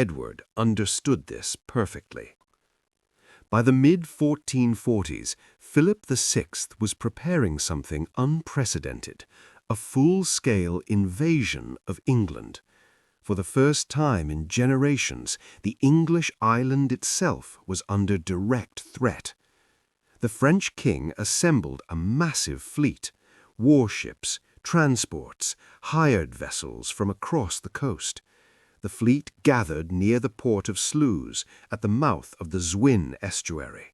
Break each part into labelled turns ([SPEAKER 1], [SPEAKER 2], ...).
[SPEAKER 1] Edward understood this perfectly. By the mid-1440s, Philip VI was preparing something unprecedented, a full-scale invasion of England. For the first time in generations, the English island itself was under direct threat. The French king assembled a massive fleet, warships, transports, hired vessels from across the coast. The fleet gathered near the port of Sluys at the mouth of the Zwin estuary.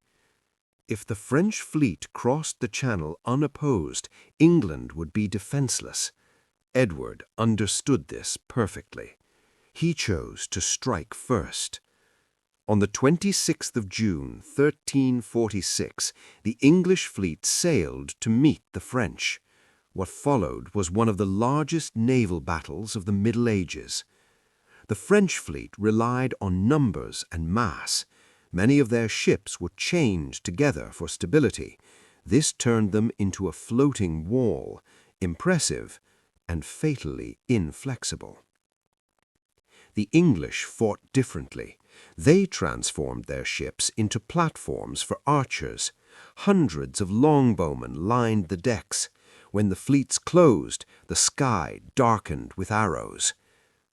[SPEAKER 1] If the French fleet crossed the channel unopposed, England would be defenseless. Edward understood this perfectly. He chose to strike first. On the 26th of June, 1346, the English fleet sailed to meet the French. What followed was one of the largest naval battles of the Middle Ages. The French fleet relied on numbers and mass. Many of their ships were chained together for stability. This turned them into a floating wall, impressive and fatally inflexible. The English fought differently. They transformed their ships into platforms for archers. Hundreds of longbowmen lined the decks. When the fleets closed, the sky darkened with arrows.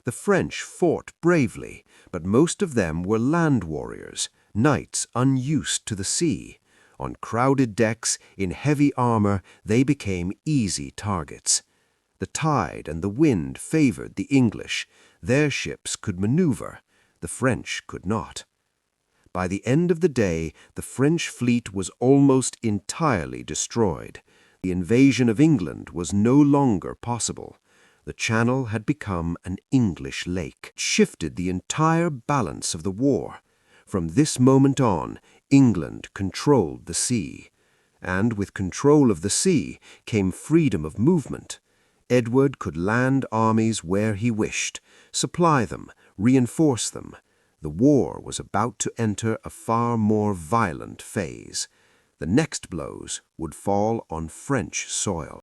[SPEAKER 1] The French fought bravely, but most of them were land warriors, knights unused to the sea. On crowded decks, in heavy armor, they became easy targets. The tide and the wind favored the English. Their ships could maneuver. The French could not. By the end of the day, the French fleet was almost entirely destroyed. The invasion of England was no longer possible. The Channel had become an English lake. It shifted the entire balance of the war. From this moment on, England controlled the sea. And with control of the sea came freedom of movement. Edward could land armies where he wished, supply them, reinforce them. The war was about to enter a far more violent phase. The next blows would fall on French soil.